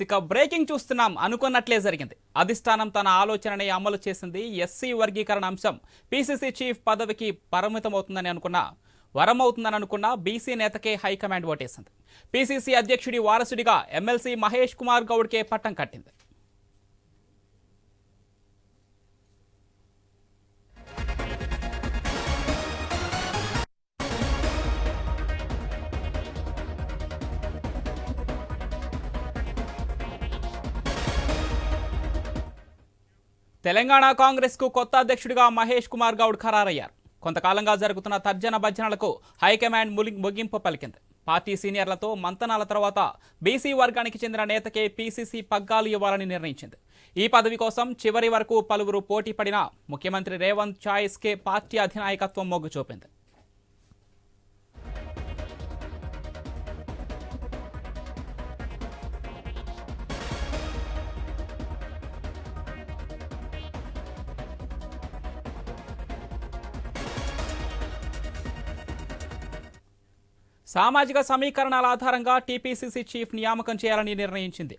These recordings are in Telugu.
ఇక బ్రేకింగ్ చూస్తున్నాం. అనుకున్నట్లే జరిగింది. అధిష్టానం తన ఆలోచనని అమలు చేసింది. ఎస్సీ వర్గీకరణ అంశం పీసీసీ చీఫ్ పదవికి పరిమితమవుతుందని వరమవుతుందని అనుకున్న బీసీ నేతకే హైకమాండ్ ఓటేసింది. పీసీసీ అధ్యక్షుడి వారసుడిగా ఎమ్మెల్సీ మహేష్ కుమార్ గౌడ్కే పట్టం కట్టింది. తెలంగాణ కాంగ్రెస్ కు కొత్త అధ్యక్షుడిగా మహేష్ కుమార్ గౌడ్ ఖరారయ్యారు. కొంతకాలంగా జరుగుతున్న తర్జన భర్జనలకు హైకమాండ్ ముగింపు పలికింది. పార్టీ సీనియర్లతో మంతనాల తర్వాత బీసీ వర్గానికి చెందిన నేతకే పీసీసీ పగ్గాలు ఇవ్వాలని నిర్ణయించింది. ఈ పదవి కోసం చివరి వరకు పలువురు పోటీ పడినా ముఖ్యమంత్రి రేవంత్ ఛాయిస్కే పార్టీ అధినాయకత్వం మొగ్గు చూపింది. సామాజిక సమీకరణాల ఆధారంగా టీపీసీసీ చీఫ్ నియామకం చేయాలని నిర్ణయించింది.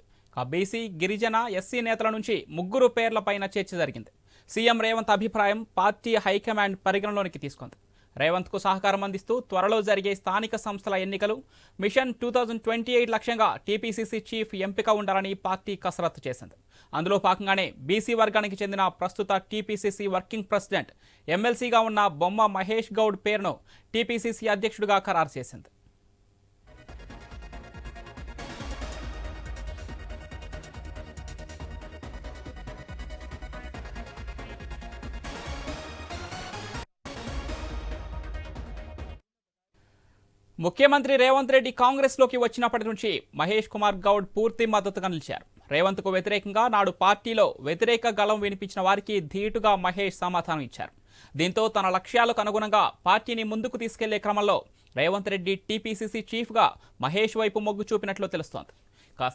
బీసీ, గిరిజన, ఎస్సీ నేతల నుంచి 3 పేర్లపైన చర్చ జరిగింది. సీఎం రేవంత్ అభిప్రాయం పార్టీ హైకమాండ్ పరిగణలోనికి తీసుకుంది. రేవంత్కు సహకారం అందిస్తూ త్వరలో జరిగే స్థానిక సంస్థల ఎన్నికలు, మిషన్ 2028 లక్ష్యంగా టీపీసీసీ చీఫ్ ఎంపిక ఉండాలని పార్టీ కసరత్తు చేసింది. అందులో భాగంగానే బీసీ వర్గానికి చెందిన ప్రస్తుత టీపీసీసీ వర్కింగ్ ప్రెసిడెంట్, ఎమ్మెల్సీగా ఉన్న బొమ్మ మహేష్ గౌడ్ పేరును టీపీసీసీ అధ్యక్షుడిగా ఖరారు చేసింది. ముఖ్యమంత్రి రేవంత్ రెడ్డి కాంగ్రెస్లోకి వచ్చినప్పటి నుంచి మహేష్ కుమార్ గౌడ్ పూర్తి మద్దతుగా నిలిచారు. రేవంత్కు వ్యతిరేకంగా నాడు పార్టీలో వ్యతిరేక గళం వినిపించిన వారికి ధీటుగా మహేష్ సమాధానం ఇచ్చారు. దీంతో తన లక్ష్యాలకు అనుగుణంగా పార్టీని ముందుకు తీసుకెళ్లే క్రమంలో రేవంత్ రెడ్డి టీపీసీసీ చీఫ్గా మహేష్ వైపు మొగ్గు చూపినట్లు తెలుస్తోంది.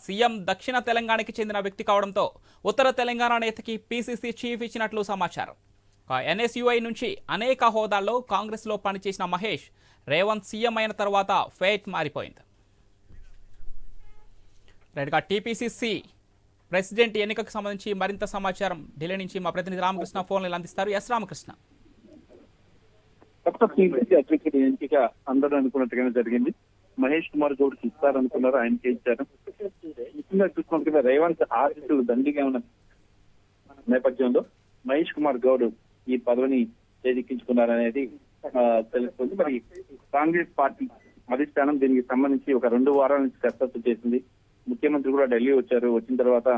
సీఎం దక్షిణ తెలంగాణకి చెందిన వ్యక్తి కావడంతో ఉత్తర తెలంగాణ నేతకి పీసీసీ చీఫ్ ఇచ్చినట్లు సమాచారం. ఎన్ఎస్యుఐ నుంచి అనేక హోదాల్లో కాంగ్రెస్లో పనిచేసిన మహేష్ రేవంత్ సీఎం అయిన తర్వాత ఫేట్ మారిపోయింది. రైట్గా టీపీసీసీ ప్రెసిడెంట్ ఎన్నికకు సంబంధించి మరింత సమాచారం ఢిల్లీ నుంచి మా ప్రతినిధి రామకృష్ణ ఫోన్లు అందిస్తారు. ఎస్ రామకృష్ణ. అధ్యక్షుడి ఎంపిక అందరూ అనుకున్నట్టుగానే జరిగింది. మహేష్ కుమార్ గౌడ్కి ఇస్తారనుకున్నారు, ఆయనకే ఇచ్చారు. ముఖ్యంగా చూసుకుంటే రేవంత్ ఆశీస్సులు దండిగా ఉన్న నేపథ్యంలో మహేష్ కుమార్ గౌడ్ ఈ పదవిని చేజిక్కించుకున్నారనేది తెలుస్తుంది. మరి కాంగ్రెస్ పార్టీ అధిష్టానం దీనికి సంబంధించి ఒక 2 వారాల నుంచి కసరత్తు చేసింది. ముఖ్యమంత్రి కూడా ఢిల్లీ వచ్చారు. వచ్చిన తర్వాత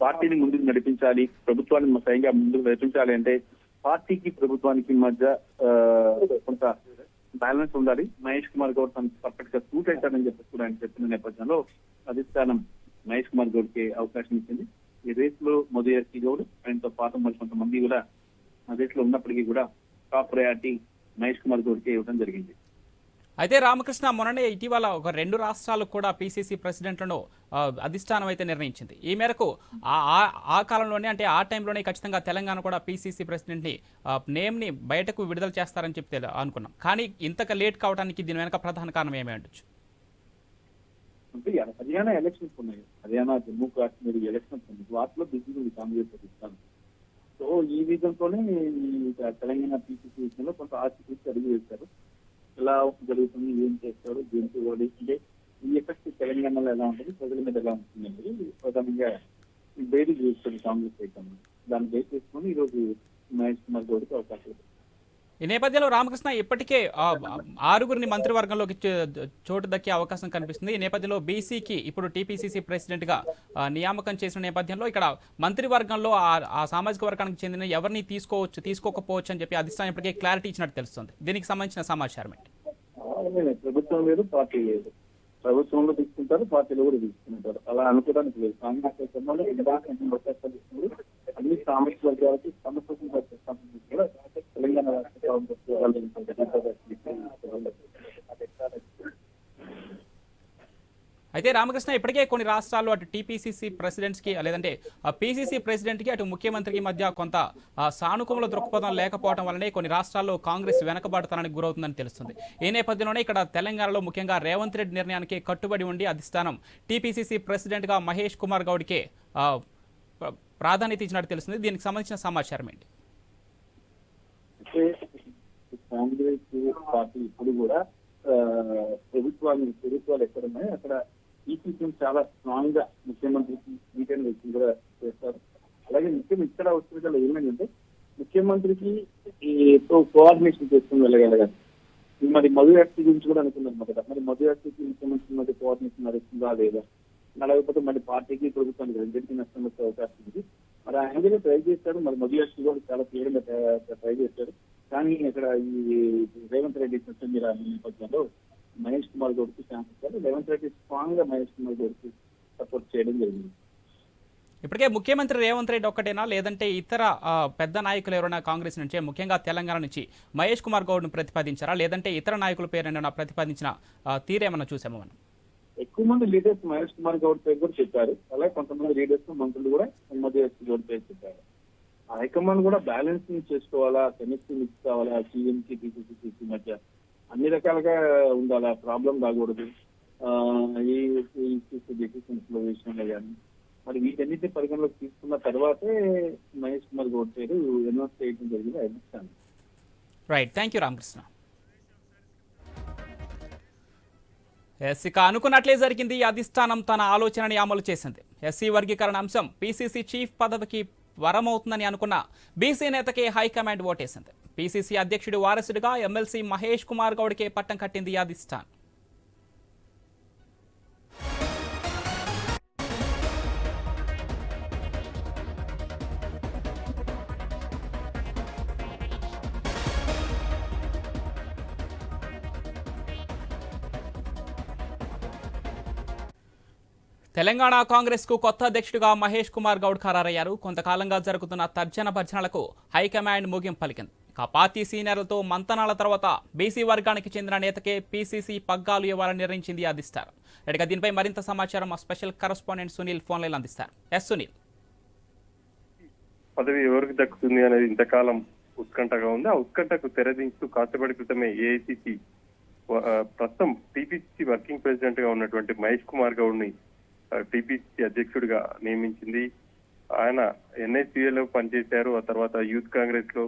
పార్టీని ముందుకు నడిపించాలి, ప్రభుత్వాన్ని స్వయంగా ముందుకు నడిపించాలి అంటే పార్టీకి ప్రభుత్వానికి మధ్య కొంత బ్యాలెన్స్ ఉండాలి. మహేష్ కుమార్ గౌడ్ తను పర్ఫెక్ట్ గా సూట్ అవుతారని చెప్పి కూడా ఆయన చెప్పిన నేపథ్యంలో అధిష్టానం మహేష్ కుమార్ గౌడ్ కి అవకాశం ఇచ్చింది. ఈ రేస్ లో మధుయర్కి గౌడ్ ఆయనతో పాటు మరి కొంతమంది కూడా ఆ రేస్ లో ఉన్నప్పటికీ కూడా టాప్ ప్రయారిటీ మహేష్ కుమార్ గౌడ్కి ఇవ్వడం జరిగింది. అయితే రామకృష్ణ, మొన్ననే ఇటీవల ఒక 2 రాష్ట్రాలకు కూడా పీసీసీ ప్రెసిడెంట్లను అధిష్టానం అయితే నిర్ణయించింది. ఈ మేరకు ఆ కాలంలోనే, అంటే ఆ టైంలోనే ఖచ్చితంగా తెలంగాణ కూడా పీసీసీ ప్రెసిడెంట్ని నేమ్ని బయటకు విడుదల చేస్తారని చెప్పి అనుకున్నాం. కానీ ఇంతగా లేట్ కావడానికి దీని వెనక ప్రధాన కారణం ఏమై ఉండొచ్చు? అంటే హర్యానా ఎలక్షన్స్ ఉన్నాయి, హర్యానా, జమ్మూ కాశ్మీర్ ఎలక్షన్స్ ఉన్నాయి. వాటిలో బిజీ ఉంది కాంగ్రెస్ అధిష్టానం. సో ఈ విధంతోనే తెలంగాణ పీసీసీ విషయంలో కొంత ఆసక్తి అడుగు వేశారు. ఎలా జరుగుతుంది, ఏం చేస్తారు, దేనికి ఓడిస్తే ఈ ఎఫెక్ట్ తెలంగాణలో ఎలా ఉంటుంది, ప్రజల మీద ఎలా ఉంటుంది అనేది ప్రధానంగా బేరీ చేస్తుంది కాంగ్రెస్ అయితే. దాన్ని బేస్ చేసుకుని ఈరోజు మహేష్ కుమార్ గౌడ్కి అవకాశం. ఈ నేపథ్యంలో రామకృష్ణ, ఇప్పటికే 6గురిని మంత్రివర్గంలోకి చోటు దక్కే అవకాశం కనిపిస్తుంది. ఈ నేపథ్యంలో బీసీకి ఇప్పుడు టీపీసీసీ ప్రెసిడెంట్గా నియామకం చేసిన నేపథ్యంలో ఇక్కడ మంత్రివర్గంలో ఆ సామాజిక వర్గానికి చెందిన ఎవరిని తీసుకోకపోవచ్చు అని చెప్పి అధిష్టానం ఇప్పటికే క్లారిటీ ఇచ్చినట్టు తెలుస్తుంది. దీనికి సంబంధించిన సమాచారం ఏంటి? ప్రభుత్వం లేదు, పార్టీ లేదు. ప్రభుత్వంలో తీసుకుంటారు, పార్టీలో కూడా తీసుకుంటారు. అలా అనుకోవడానికి లేదు. కాంగ్రెస్ అన్ని సామాజిక వర్గాలకి కూడా తెలంగాణ అయితే రామకృష్ణ ఇప్పటికే కొన్ని రాష్ట్రాల్లో అటు టీపీసీసీ ప్రెసిడెంట్స్కి లేదంటే పీసీసీ ప్రెసిడెంట్కి అటు ముఖ్యమంత్రికి మధ్య కొంత సానుకూల దృక్పథం లేకపోవడం వల్లనే కొన్ని రాష్ట్రాల్లో కాంగ్రెస్ వెనకబాటుతనానికి గురవుతుందని తెలుస్తుంది. ఈ నేపథ్యంలోనే ఇక్కడ తెలంగాణలో ముఖ్యంగా రేవంత్ రెడ్డి నిర్ణయానికి కట్టుబడి ఉండి అధిష్టానం టీపీసీసీ ప్రెసిడెంట్గా మహేష్ కుమార్ గౌడ్కే ప్రాధాన్యత ఇచ్చినట్టు తెలుస్తుంది. దీనికి సంబంధించిన సమాచారం ఏంటి? కాంగ్రెస్ పార్టీ ఇప్పుడు కూడా ప్రభుత్వాలు ఎక్కడ ఉన్నాయో అక్కడ ఈసీసీ చాలా స్ట్రాంగ్ గా ముఖ్యమంత్రికి మీటింగ్ వచ్చి కూడా చేస్తారు. అలాగే ముఖ్యంగా ఇక్కడ వచ్చిన ఏమైందంటే ముఖ్యమంత్రికి కోఆర్డినేషన్ చేసుకుని వెళ్ళగలగాలి. మరి మధు యాక్టి గురించి కూడా అనుకున్నాం కదా, మరి మధు యాక్టికి ముఖ్యమంత్రి మధ్య కోఆర్డినేషన్ నడుస్తుందా లేదా, నడవకపోతే మళ్ళీ పార్టీకి ప్రభుత్వానికి రెండింటికి నష్టం వచ్చే అవకాశం ఉంది. మరి ఆయన కూడా ట్రై చేస్తాడు, మరి మధు యాక్టి కూడా చాలా తీవ్రంగా ట్రై చేస్తాడు. కానీ ఇక్కడ ఈ రేవంత్ రెడ్డి సత్యంజీరా నేపథ్యంలో మహేష్ కుమార్ గౌడ్కి ఛాన్స్ ఇచ్చారు. రేవంత్ రెడ్డి స్ట్రాంగ్ గా మహేష్ కుమార్ గౌడ్కి సపోర్ట్ చేయడం జరిగింది. ఇప్పటికే ముఖ్యమంత్రి రేవంత్ రెడ్డి ఒక్కటేనా, లేదంటే ఇతర పెద్ద నాయకులు ఎవరైనా కాంగ్రెస్ నుంచి, ముఖ్యంగా తెలంగాణ నుంచి మహేష్ కుమార్ గౌడ్ను ప్రతిపాదించారా, లేదంటే ఇతర నాయకుల పేరు ప్రతిపాదించిన తీరేమన్నా చూసామా మనం? ఎక్కువ మంది లీడర్స్ మహేష్ కుమార్ గౌడ్ పేరు కూడా చెప్పారు. అలాగే కొంతమంది లీడర్స్ మంత్రులు కూడా మహేష్ గౌడ్ పేరు చెప్పారు. హైకమాండ్ కూడా బ్యాలెన్సింగ్ చేసుకోవాలా, కెమిస్ట్రీ మిక్స్ కావాలా, సీఎంకి టీపీసీసీ మధ్య అన్ని రకాలుగా ఉండాలా, ప్రాబ్లం రాకూడదు ఈ డెసిషన్స్ లో విషయంలో కానీ. మరి వీటన్నిటి పరిగణలోకి తీసుకున్న తర్వాతే మహేష్ కుమార్ గౌడ్ పేరు అనౌన్స్ చేయడం జరిగింది. అభిప్రాయం. Right, thank you Ramakrishna. ఇక అనుకున్నట్లే జరిగింది. అధిష్టానం తన ఆలోచనని అమలు చేసింది. ఎస్సీ వర్గీకరణ అంశం పీసీసీ చీఫ్ పదవికి వరమవుతుందని అనుకున్న బీసీ నేతకే హైకమాండ్ ఓటేసింది. పీసీసీ అధ్యక్షుడి వారసుడిగా ఎమ్మెల్సీ మహేష్ కుమార్ గౌడ్కే పట్టం కట్టింది అధిష్టానం. తెలంగాణ కాంగ్రెస్ కు కొత్త అధ్యక్షుడిగా మహేష్ కుమార్ గౌడ్ ఖరారయ్యారు. కొంతకాలంగా జరుగుతున్న తర్జన భర్జనలకు హైకమాండ్ ముగింపు పలికింది. ఇక పార్టీ సీనియర్లతో మంతనాల తర్వాత బీసీ వర్గానికి చెందిన నేతకే పీసీసీ పగ్గాలు ఇవ్వాలని నిర్ణయించింది అధిష్టానం. ఇక దీనిపై మరింత సమాచారం మా special correspondent Sunil phone line అందిస్తారు. ఎస్ సునీల్. పదవి ఎవరికి దక్కుతుంది అనేది ఇంతకాలం ఉత్కంఠగా ఉంది. ఆ ఉత్కంఠకు తెరదించుతూ కాసేపటి క్రితమే ఏఐసీసీ ప్రస్తుతం టీపీసీ వర్కింగ్ ప్రెసిడెంట్ గా ఉన్నటువంటి మహేష్ కుమార్ గౌడ్ ని టీపీసీ అధ్యక్షుడిగా నియమించింది. ఆయన ఎన్ఎస్యూఏలో పనిచేశారు. ఆ తర్వాత యూత్ కాంగ్రెస్ లో,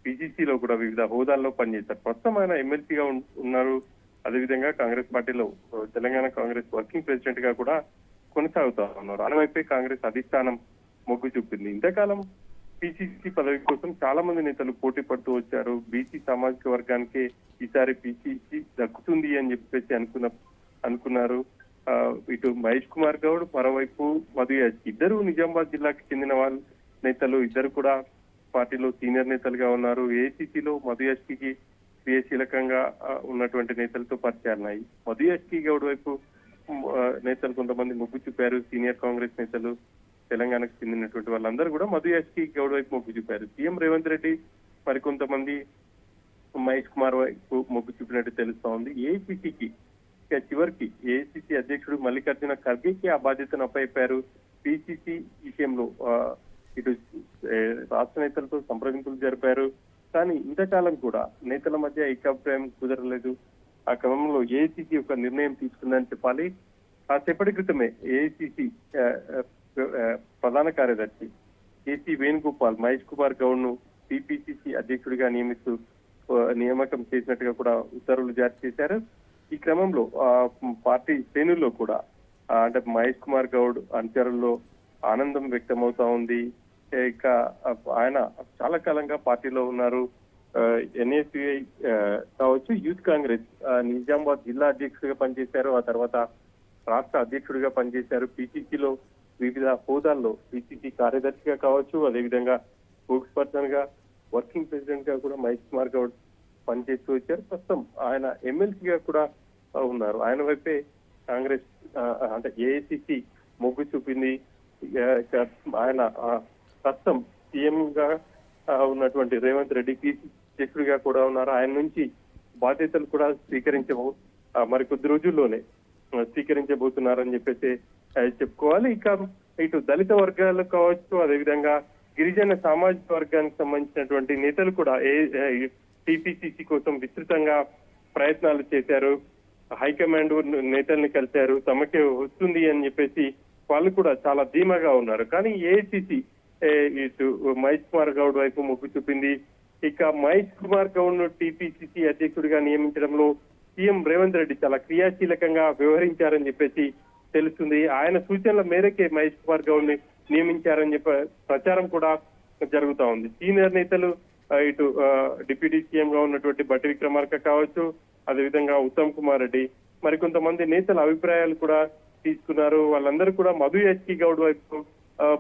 పీసీసీలో కూడా వివిధ హోదాల్లో పనిచేశారు. ప్రస్తుతం ఆయన ఎమ్మెల్సీగా ఉన్నారు. అదేవిధంగా కాంగ్రెస్ పార్టీలో తెలంగాణ కాంగ్రెస్ వర్కింగ్ ప్రెసిడెంట్ గా కూడా కొనసాగుతా ఉన్నారు. అటువైపే కాంగ్రెస్ అధిష్టానం మొగ్గు చూపింది. ఇంతకాలం పీసీసీ పదవి కోసం చాలా మంది నేతలు పోటీ పడుతూ వచ్చారు. బీసీ సామాజిక వర్గానికి ఈసారి పీసీసీ దక్కుతుంది అని చెప్పేసి అనుకున్నారు. ఇటు మహేష్ కుమార్ గౌడ్, మరోవైపు మధు యాష్కి, ఇద్దరు నిజామాబాద్ జిల్లాకి చెందిన వాళ్ళు నేతలు. ఇద్దరు కూడా పార్టీలో సీనియర్ నేతలుగా ఉన్నారు. ఏఐసీసీలో మధు యాష్కి క్రియాశీలకంగా ఉన్నటువంటి నేతలతో పరిచయాలున్నాయి. మధు యాష్కి గౌడ్ వైపు నేతలు కొంతమంది మొగ్గు చూపారు. సీనియర్ కాంగ్రెస్ నేతలు, తెలంగాణకు చెందినటువంటి వాళ్ళందరూ కూడా మధు యాష్కి గౌడ్ వైపు మొగ్గు చూపారు. సీఎం రేవంత్ రెడ్డి మరికొంతమంది మహేష్ కుమార్ వైపు మొగ్గు చూపినట్టు తెలుస్తా ఉంది. ఏఐసీసీకి చివరికి ఏఐసీసీ అధ్యక్షుడు మల్లికార్జున ఖర్గేకి ఆ బాధ్యతను అప్పచెప్పారు. పీసీసీ విషయంలో ఇటు రాష్ట్ర నేతలతో సంప్రదింపులు జరిపారు. కానీ ఇంతకాలం కూడా నేతల మధ్య ఏకాభిప్రాయం కుదరలేదు. ఆ క్రమంలో ఏఐసీసీ ఒక నిర్ణయం తీసుకుందని చెప్పాలి. కాసేపటి క్రితమే ఏఐసీసీ ప్రధాన కార్యదర్శి కేసీ వేణుగోపాల్ మహేష్ కుమార్ గౌడ్ ను టీపీసీసీ అధ్యక్షుడిగా నియామకం చేసినట్టుగా కూడా ఉత్తర్వులు జారీ చేశారు. ఈ క్రమంలో పార్టీ శ్రేణుల్లో కూడా అంటే మహేష్ కుమార్ గౌడ్ అనుచరుల్లో ఆనందం వ్యక్తమవుతా ఉంది. ఇక ఆయన చాలా కాలంగా పార్టీలో ఉన్నారు. ఎన్ఏసీఐ కావచ్చు, యూత్ కాంగ్రెస్ నిజామాబాద్ జిల్లా అధ్యక్షుడిగా పనిచేశారు. ఆ తర్వాత రాష్ట్ర అధ్యక్షుడిగా పనిచేశారు. పీసీసీలో వివిధ హోదాల్లో పీసీసీ కార్యదర్శిగా కావచ్చు, అదేవిధంగా స్పోక్స్ పర్సన్ గా, వర్కింగ్ ప్రెసిడెంట్ గా కూడా మహేష్ కుమార్ గౌడ్ పనిచేస్తూ వచ్చారు. ప్రస్తుతం ఆయన ఎమ్మెల్సీగా కూడా ఉన్నారు. ఆయన వైపే కాంగ్రెస్ అంటే ఏఐసీసీ మొగ్గు చూపింది. ఆయన ప్రస్తుతం సీఎం గా ఉన్నటువంటి రేవంత్ రెడ్డి పీసీసీ అధ్యక్షుడిగా కూడా ఉన్నారు. ఆయన నుంచి బాధ్యతలు కూడా స్వీకరించవు మరికొద్ది రోజుల్లోనే. స్వీకరించబోతున్నారని చెప్పేసి చెప్పుకోవాలి. ఇక ఇటు దళిత వర్గాలకు కావచ్చు, అదేవిధంగా గిరిజన సామాజిక వర్గానికి సంబంధించినటువంటి నేతలు కూడా టీపీసీసీ కోసం విస్తృతంగా ప్రయత్నాలు చేశారు. హైకమాండ్ నేతల్ని కలిశారు, తమకే వస్తుంది అని చెప్పేసి వాళ్ళు కూడా చాలా ధీమాగా ఉన్నారు. కానీ ఏఐసీసీ ఇటు మహేష్ కుమార్ గౌడ్ వైపు మొగ్గు చూపింది. ఇక మహేష్ కుమార్ గౌడ్ ను టీపీసీసీ అధ్యక్షుడిగా నియమించడంలో సీఎం రేవంత్ రెడ్డి చాలా క్రియాశీలకంగా వ్యవహరించారని చెప్పేసి తెలుస్తుంది. ఆయన సూచనల మేరకే మహేష్ కుమార్ గౌడ్ ని నియమించారని చెప్పి ప్రచారం కూడా జరుగుతా ఉంది. సీనియర్ నేతలు ఇటు డిప్యూటీ సీఎం గా ఉన్నటువంటి బట్టి విక్రమార్క కావచ్చు, అదేవిధంగా ఉత్తమ్ కుమార్ రెడ్డి, మరికొంతమంది నేతల అభిప్రాయాలు కూడా తీసుకున్నారు. వాళ్ళందరూ కూడా మధు ఎస్కి గౌడ్ వైపు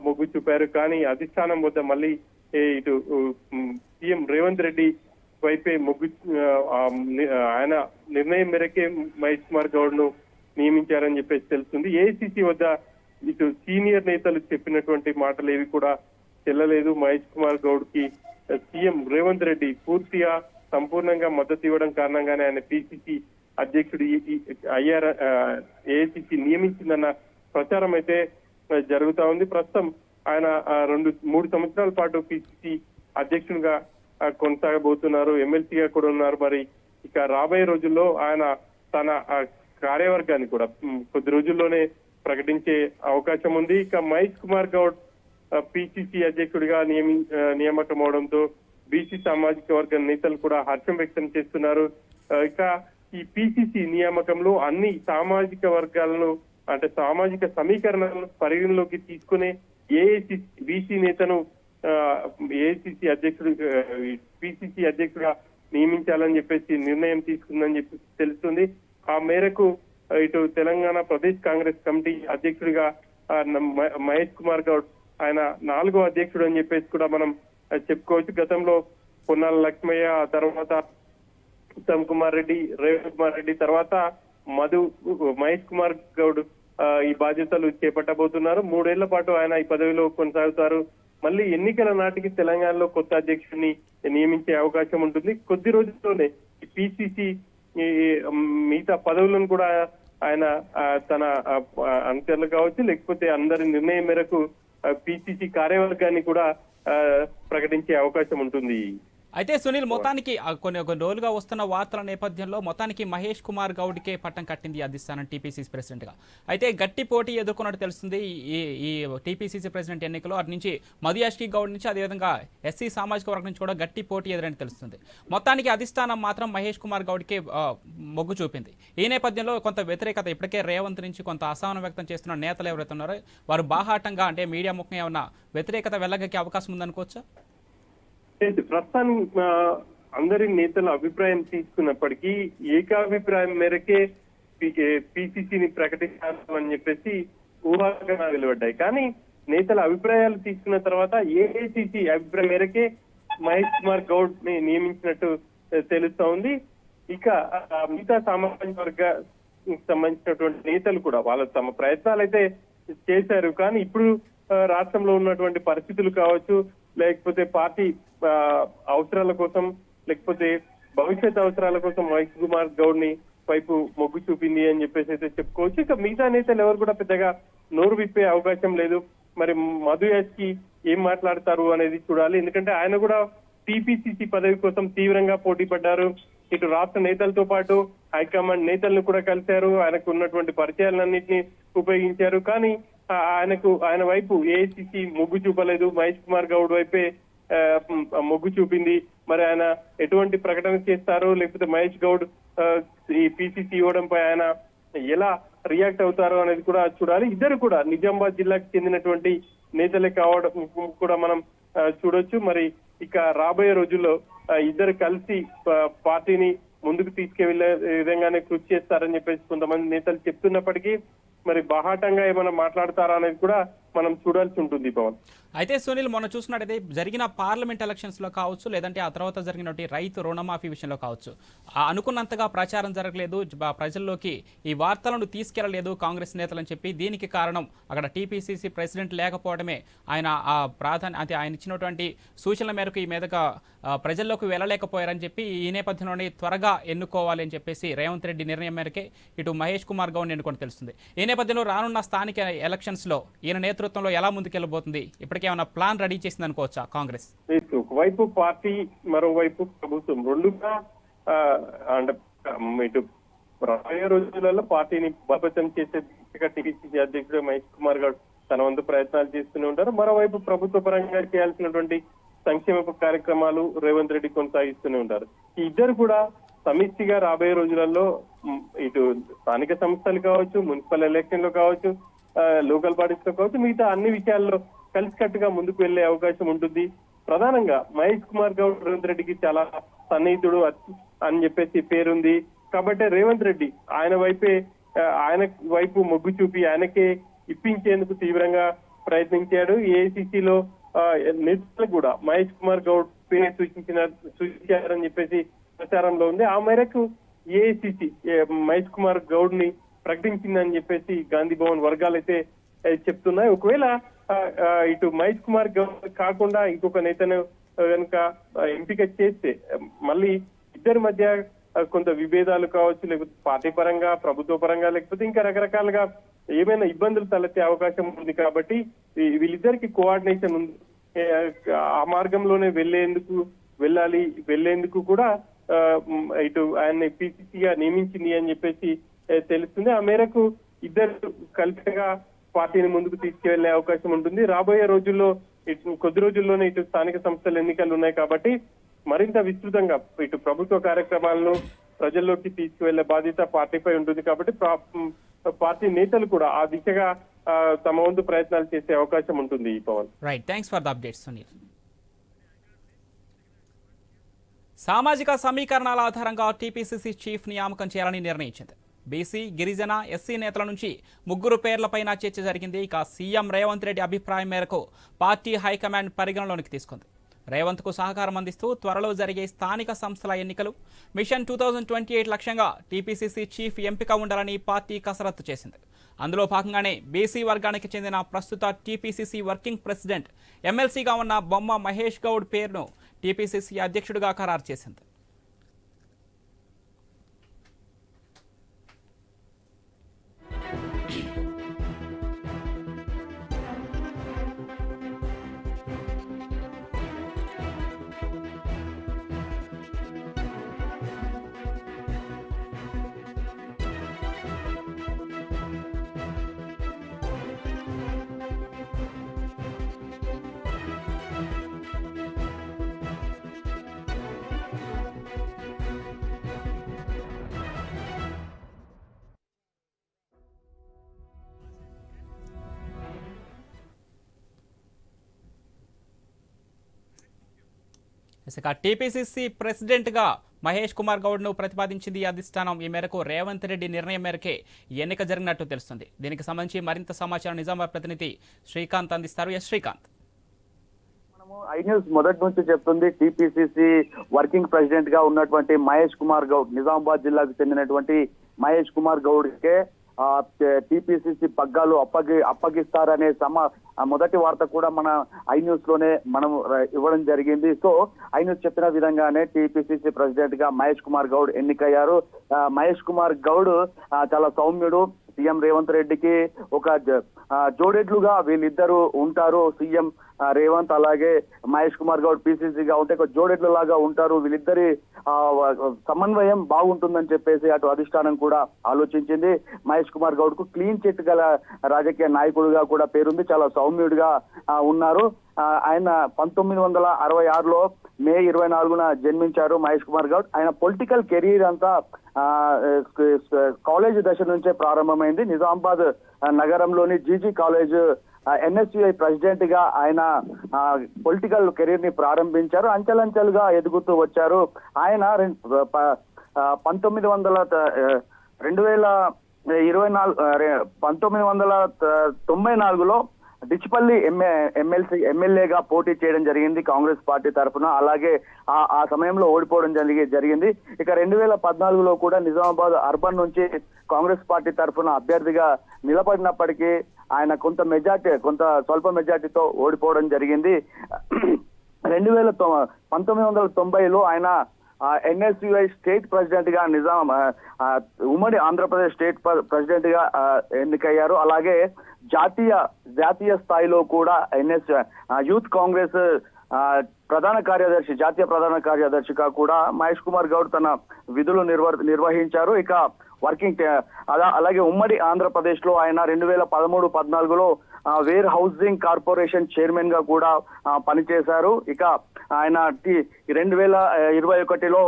మొగ్గు చూపారు. కానీ అధిష్టానం వద్ద మళ్ళీ ఇటు సీఎం రేవంత్ రెడ్డి వైపే మొగ్గు ఆయన నిర్ణయం మేరకే మహేష్ కుమార్ గౌడ్ ను నియమించారని చెప్పేసి తెలుస్తుంది. ఏఐసీసీ వద్ద ఇటు సీనియర్ నేతలు చెప్పినటువంటి మాటలు ఏవి కూడా చెల్లలేదు. మహేష్ కుమార్ గౌడ్ కి సీఎం రేవంత్ రెడ్డి పూర్తిగా సంపూర్ణంగా మద్దతు ఇవ్వడం కారణంగానే ఆయన పిసిసి అధ్యక్షుడు అయ్యారు, ఏఐసీసీ నియమించిందన్న ప్రచారం అయితే జరుగుతా ఉంది. ప్రస్తుతం ఆయన 3 సంవత్సరాల పాటు పిసిసి అధ్యక్షుడిగా కొనసాగబోతున్నారు. ఎమ్మెల్సీగా కూడా ఉన్నారు. మరి ఇక రాబోయే రోజుల్లో ఆయన తన కార్యవర్గాన్ని కూడా కొద్ది రోజుల్లోనే ప్రకటించే అవకాశం ఉంది. ఇక మహేష్ కుమార్ గౌడ్ పిసిసి అధ్యక్షుడిగా నియామకం అవడంతో బీసీ సామాజిక వర్గ నేతలు కూడా హర్షం వ్యక్తం చేస్తున్నారు. ఇక ఈ పిసిసి నియామకంలో అన్ని సామాజిక వర్గాలను అంటే సామాజిక సమీకరణలను పరిగణలోకి తీసుకునే ఏఐసిసి బీసీ నేతను ఏఐసిసి అధ్యక్షుడు పిసిసి అధ్యక్షుడిగా నియమించాలని చెప్పేసి నిర్ణయం తీసుకుందని చెప్పి తెలుస్తుంది. ఆ మేరకు ఇటు తెలంగాణ ప్రదేశ్ కాంగ్రెస్ కమిటీ అధ్యక్షుడిగా మహేష్ కుమార్ గౌడ్ ఆయన 4వ అధ్యక్షుడు అని చెప్పేసి కూడా మనం చెప్పుకోవచ్చు. గతంలో పొన్నాల లక్ష్మయ్య, తర్వాత ఉత్తమ్ కుమార్ రెడ్డి, రేవంత్ కుమార్ రెడ్డి, తర్వాత మహేష్ కుమార్ గౌడ్ ఈ బాధ్యతలు చేపట్టబోతున్నారు. 3 ఏళ్ల పాటు ఆయన ఈ పదవిలో కొనసాగుతారు. మళ్ళీ ఎన్నికల నాటికి తెలంగాణలో కొత్త అధ్యక్షుడిని నియమించే అవకాశం ఉంటుంది. కొద్ది రోజుల్లోనే ఈ పిసిసి మిగతా పదవులను కూడా ఆయన తన అనుచరులు కావచ్చు, లేకపోతే అందరి నిర్ణయం మేరకు పిసిసి కార్యవర్గాన్ని కూడా ప్రకటించే అవకాశం ఉంటుంది. అయితే సునీల్, మొత్తానికి కొన్ని రోజులుగా వస్తున్న వార్తల నేపథ్యంలో మొత్తానికి మహేష్ కుమార్ గౌడ్కే పట్టం కట్టింది అధిష్టానం టీపీసీసీ ప్రెసిడెంట్ గా. అయితే గట్టి పోటీ ఎదుర్కొన్నట్టు తెలుస్తుంది ఈ టీపీసీసీ ప్రెసిడెంట్ ఎన్నికలో. అటు నుంచి మధు యాష్కి గౌడ్ నుంచి, అదేవిధంగా ఎస్సీ సామాజిక వర్గం నుంచి కూడా గట్టి పోటీ ఎదురని తెలుస్తుంది. మొత్తానికి అధిష్టానం మాత్రం మహేష్ కుమార్ గౌడ్కే మొగ్గు చూపింది. ఈ నేపథ్యంలో కొంత వ్యతిరేకత ఇప్పటికే రేవంత్ నుంచి కొంత అసహనం వ్యక్తం చేస్తున్న నేతలు ఎవరైతే ఉన్నారో వారు బాహాటంగా అంటే మీడియా ముఖ్యంగా ఏమన్నా వ్యతిరేకత వెళ్ళగక్కే అవకాశం ఉందనుకోవచ్చా? ప్రస్తుతానికి అందరి నేతల అభిప్రాయం తీసుకున్నప్పటికీ ఏకాభిప్రాయం మేరకే పిసిసిని ప్రకటించాలని చెప్పేసి ఊహాగానాలు వెలువడ్డాయి. కానీ నేతల అభిప్రాయాలు తీసుకున్న తర్వాత ఏఐసిసి అభిప్రాయం మేరకే మహేష్ కుమార్ గౌడ్ ని నియమించినట్టు తెలుస్తా ఉంది. ఇక మిగతా సామాజిక వర్గ సంబంధించినటువంటి నేతలు కూడా వాళ్ళు తమ ప్రయత్నాలు అయితే చేశారు. కానీ ఇప్పుడు రాష్ట్రంలో ఉన్నటువంటి పరిస్థితులు కావచ్చు, లేకపోతే పార్టీ అవసరాల కోసం, లేకపోతే భవిష్యత్ అవసరాల కోసం మహేష్ కుమార్ గౌడ్ ని వైపు మొగ్గు చూపింది అని చెప్పేసి అయితే చెప్పుకోవచ్చు. ఇక మిగతా నేతలు ఎవరు కూడా పెద్దగా నోరు విప్పే అవకాశం లేదు. మరి మధు యాష్కి ఏం మాట్లాడతారు అనేది చూడాలి. ఎందుకంటే ఆయన కూడా టీపీసీసీ పదవి కోసం తీవ్రంగా పోటీ పడ్డారు. ఇటు రాష్ట్ర నేతలతో పాటు హైకమాండ్ నేతలను కూడా కలిశారు. ఆయనకు ఉన్నటువంటి పరిచయాలన్నింటినీ ఉపయోగించారు. కానీ ఆయన వైపు ఏఐసిసి మొగ్గు చూపలేదు. మహేష్ కుమార్ గౌడ్ వైపే మొగ్గు చూపింది. మరి ఆయన ఎటువంటి ప్రకటన చేస్తారో, లేకపోతే మహేష్ గౌడ్ ఈ పిసిసి ఇవ్వడంపై ఆయన ఎలా రియాక్ట్ అవుతారో అనేది కూడా చూడాలి. ఇద్దరు కూడా నిజామాబాద్ జిల్లాకు చెందినటువంటి నేతలే కావడం కూడా మనం చూడొచ్చు. మరి ఇక రాబోయే రోజుల్లో ఇద్దరు కలిసి పార్టీని ముందుకు తీసుకెళ్లే విధంగానే కృషి చేస్తారని చెప్పేసి కొంతమంది నేతలు చెప్తున్నప్పటికీ మరి బాహాటంగా ఏమైనా మాట్లాడతారా అనేది కూడా మనం చూడాల్సి ఉంటుంది పవన్. అయితే సునీల్, మొన్న చూసినట్టయితే జరిగిన పార్లమెంట్ ఎలక్షన్స్ లో కావచ్చు, లేదంటే ఆ తర్వాత జరిగినటువంటి రైతు రుణమాఫీ విషయంలో కావచ్చు, అనుకున్నంతగా ప్రచారం జరగలేదు, ప్రజల్లోకి ఈ వార్తలను తీసుకెళ్లలేదు కాంగ్రెస్ నేతలని చెప్పి. దీనికి కారణం అక్కడ టీపీసీసీ ప్రెసిడెంట్ లేకపోవడమే. ఆయన ఆయన ఇచ్చినటువంటి సూచనల మేరకు ఈ మీదగా ప్రజల్లోకి వెళ్ళలేకపోయారని చెప్పి, ఈ నేపథ్యంలోనే త్వరగా ఎన్నుకోవాలి అని చెప్పేసి రేవంత్ రెడ్డి నిర్ణయం మేరకే ఇటు మహేష్ కుమార్ గౌడ్ ఎన్నుకొని తెలుస్తుంది. ఈ నేపథ్యంలో రానున్న స్థానిక ఎలక్షన్స్ లో ఈయన నేతృత్వంలో ఎలా ముందుకెళ్లబోతుంది? ఇప్పటికేమైనా ప్లాన్ రెడీ చేసింది అనుకోవచ్చా కాంగ్రెస్? ఒకవైపు పార్టీ, మరోవైపు ప్రభుత్వం రెండుగా అంటే ఇటు రాబోయే రోజులలో పార్టీని బలోపేతం చేసే టీపీసీసీ అధ్యక్షుడు మహేష్ కుమార్ గౌడ్ తన వంతు ప్రయత్నాలు చేస్తూనే ఉంటారు. మరోవైపు ప్రభుత్వ పరంగా చేయాల్సినటువంటి సంక్షేమ కార్యక్రమాలు రేవంత్ రెడ్డి కొనసాగిస్తూనే ఉంటారు. ఈ ఇద్దరు కూడా సమిష్టిగా రాబోయే రోజులలో ఇటు స్థానిక సంస్థలు కావచ్చు, మున్సిపల్ ఎలక్షన్ లో కావచ్చు, లోకల్ బాడీస్ లో కావచ్చు, మిగతా అన్ని విషయాల్లో కలిసికట్టుగా ముందుకు వెళ్లే అవకాశం ఉంటుంది. ప్రధానంగా మహేష్ కుమార్ గౌడ్ రేవంత్ రెడ్డికి చాలా సన్నిహితుడు అని చెప్పేసి పేరుంది. కాబట్టి రేవంత్ రెడ్డి ఆయన వైపు మొగ్గు చూపి ఆయనకే ఇప్పించేందుకు తీవ్రంగా ప్రయత్నించాడు. ఏఐసిసిలో నేతలు కూడా మహేష్ కుమార్ గౌడ్ పేరు సూచించారని చెప్పేసి ప్రచారంలో ఉంది. ఆ మేరకు ఏఐసిసి మహేష్ కుమార్ గౌడ్ ని ప్రకటించిందని చెప్పేసి గాంధీ భవన్ వర్గాలు అయితే చెప్తున్నాయి. ఒకవేళ ఇటు మహేష్ కుమార్ గౌడ్ కాకుండా ఇంకొక నేతను కనుక ఎంపిక చేస్తే మళ్ళీ ఇద్దరి మధ్య కొంత విభేదాలు కావచ్చు, లేకపోతే పార్టీ పరంగా, ప్రభుత్వ పరంగా, లేకపోతే ఇంకా రకరకాలుగా ఏమైనా ఇబ్బందులు తలెత్తే అవకాశం ఉంది. కాబట్టి వీళ్ళిద్దరికి కోఆర్డినేషన్ ఉంది. ఆ మార్గంలోనే వెళ్లేందుకు కూడా ఇటు ఆయన్ని పిసిసిగా నియమించింది అని చెప్పేసి తెలుస్తుంది. ఆ మేరకు ఇద్దరు కలిసిగా పార్టీని ముందుకు తీసుకువెళ్లే అవకాశం ఉంటుంది. రాబోయే రోజుల్లో కొద్ది రోజుల్లోనే ఇటు స్థానిక సంస్థల ఎన్నికలు ఉన్నాయి కాబట్టి మరింత విస్తృతంగా ఇటు ప్రభుత్వ కార్యక్రమాలను ప్రజల్లోకి తీసుకువెళ్లే బాధ్యత పార్టీపై ఉంటుంది. కాబట్టి పార్టీ నేతలు కూడా ఆ దిశగా తమ వంతు ప్రయత్నాలు చేసే అవకాశం ఉంటుంది. Pawan, right, thanks for the updates Sunil. సామాజిక సమీకరణాల ఆధారంగా టీపీసీసీ చీఫ్ నియామకం చేయాలని నిర్ణయించింది. బీసీ, గిరిజన, ఎస్సీ నేతల నుంచి 3 పేర్లపైన చర్చ జరిగింది. ఇక సీఎం రేవంత్ రెడ్డి అభిప్రాయం మేరకు పార్టీ హైకమాండ్ పరిగణలోనికి తీసుకుంది. రేవంత్కు సహకారం అందిస్తూ త్వరలో జరిగే స్థానిక సంస్థల ఎన్నికలు మిషన్ 2028 లక్ష్యంగా టీపీసీసీ చీఫ్ ఎంపిక ఉండాలని పార్టీ కసరత్తు చేసింది. అందులో భాగంగానే బీసీ వర్గానికి చెందిన ప్రస్తుత టీపీసీసీ వర్కింగ్ ప్రెసిడెంట్, ఎమ్మెల్సీగా ఉన్న బొమ్మ మహేష్ గౌడ్ పేరును టీపీసీసీ అధ్యక్షుడిగా ఖరారు చేసింది. ఇక టీపీసీసీ ప్రెసిడెంట్గా మహేష్ కుమార్ గౌడ్ను ప్రతిపాదించింది అధిష్టానం. ఈ మేరకు రేవంత్ రెడ్డి నిర్ణయం మేరకే ఎన్నిక జరిగినట్టు తెలుస్తుంది. దీనికి సంబంధించి మరింత సమాచారం నిజామాబాద్ ప్రతినిధి శ్రీకాంత్ అందిస్తారు. శ్రీకాంత్, ఐ న్యూస్ మొదటి నుంచి చెప్తుంది, టీపీసీసీ వర్కింగ్ ప్రెసిడెంట్ గా ఉన్నటువంటి మహేష్ కుమార్ గౌడ్, నిజామాబాద్ జిల్లాకు చెందినటువంటి మహేష్ కుమార్ గౌడ్కే టీపీసీసీ పగ్గాలు అప్పగిస్తారనే మొదటి వార్త కూడా మన ఐ న్యూస్ లోనే మనం ఇవ్వడం జరిగింది. సో ఐ న్యూస్ చెప్పిన విధంగానే టీపీసీసీ ప్రెసిడెంట్ గా మహేష్ కుమార్ గౌడ్ ఎన్నికయ్యారు. మహేష్ కుమార్ గౌడ్ చాలా సౌమ్యుడు. సీఎం రేవంత్ రెడ్డికి ఒక జోడెడ్లుగా వీళ్ళిద్దరూ ఉంటారు. సీఎం రేవంత్ అలాగే మహేష్ కుమార్ గౌడ్ పీసీసీగా ఉంటే ఒక జోడెడ్ల లాగా ఉంటారు. వీళ్ళిద్దరి సమన్వయం బాగుంటుందని చెప్పేసి అటు అధిష్టానం కూడా ఆలోచించింది. మహేష్ కుమార్ గౌడ్ కు క్లీన్ చిట్ గల రాజకీయ నాయకుడిగా కూడా పేరుంది. చాలా సౌమ్యుడిగా ఉన్నారు. ఆయన 1966లో మే 24న జన్మించారు మహేష్ కుమార్ గౌడ్. ఆయన పొలిటికల్ కెరీర్ అంతా కాలేజ్ దశ నుంచే ప్రారంభమైంది. నిజామాబాద్ నగరంలోని జీజీ కాలేజ్ ఎన్ఎస్యుఐ ప్రెసిడెంట్ గా ఆయన పొలిటికల్ కెరీర్ ని ప్రారంభించారు. అంచెలంచెలుగా ఎదుగుతూ వచ్చారు. ఆయన 2000 1994లో డిచ్పల్లి ఎమ్మెల్యేగా పోటీ చేయడం జరిగింది కాంగ్రెస్ పార్టీ తరఫున. అలాగే ఆ సమయంలో ఓడిపోవడం జరిగింది. ఇక 2014లో కూడా నిజామాబాద్ అర్బన్ నుంచి కాంగ్రెస్ పార్టీ తరఫున అభ్యర్థిగా నిలబడినప్పటికీ ఆయన కొంత స్వల్ప మెజార్టీతో ఓడిపోవడం జరిగింది. 1990లో ఆయన ఎన్ఎస్యుఐ స్టేట్ ప్రెసిడెంట్ గా ఉమ్మడి ఆంధ్రప్రదేశ్ స్టేట్ ప్రెసిడెంట్ గా ఎన్నికయ్యారు. అలాగే జాతీయ స్థాయిలో కూడా యూత్ కాంగ్రెస్ జాతీయ ప్రధాన కార్యదర్శిగా కూడా మహేష్ కుమార్ గౌడ్ తన విధులు నిర్వహించారు. ఇక అలాగే ఉమ్మడి ఆంధ్రప్రదేశ్ లో ఆయన 2013-14లో వేర్ హౌసింగ్ కార్పొరేషన్ చైర్మన్ గా కూడా పనిచేశారు. ఇక ఆయన 2021లో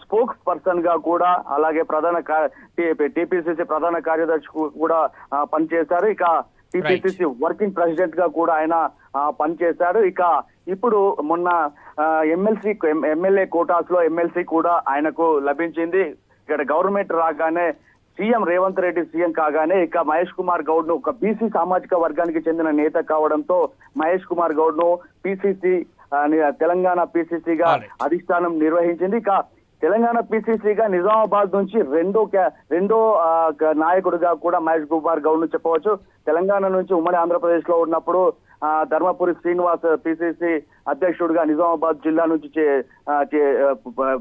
స్పోక్స్ పర్సన్ గా కూడా, అలాగే టిపిసిసి ప్రధాన కార్యదర్శి కూడా పనిచేశారు. ఇక టిపిసిసి వర్కింగ్ ప్రెసిడెంట్ గా కూడా ఆయన పనిచేశారు. ఇక ఇప్పుడు మొన్న ఎమ్మెల్యే కోటాస్ లో ఎమ్మెల్సీ కూడా ఆయనకు లభించింది. ఇక్కడ గవర్నమెంట్ రాగానే సీఎం రేవంత్ రెడ్డి సీఎం కాగానే ఇక మహేష్ కుమార్ గౌడ్ ను ఒక బీసీ సామాజిక వర్గానికి చెందిన నేత కావడంతో మహేష్ కుమార్ గౌడ్ ను తెలంగాణ పిసిసిగా అధిష్టానం నిర్వహించింది. ఇక తెలంగాణ పిసిసిగా నిజామాబాద్ నుంచి రెండో నాయకుడిగా కూడా మహేష్ కుమార్ గౌడ్ ను చెప్పవచ్చు. తెలంగాణ నుంచి ఉమ్మడి ఆంధ్రప్రదేశ్ లో ఉన్నప్పుడు ధర్మపురి శ్రీనివాస్ పిసిసి అధ్యక్షుడిగా నిజామాబాద్ జిల్లా నుంచి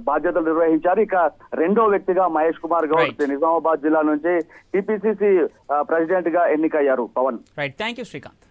బాధ్యతలు నిర్వహించారు. ఇక రెండో వ్యక్తిగా మహేష్ కుమార్ గౌడ్ నిజామాబాద్ జిల్లా నుంచి టిపిసిసి ప్రెసిడెంట్ గా ఎన్నికయ్యారు. Pawan. Right, thank you Srikanth.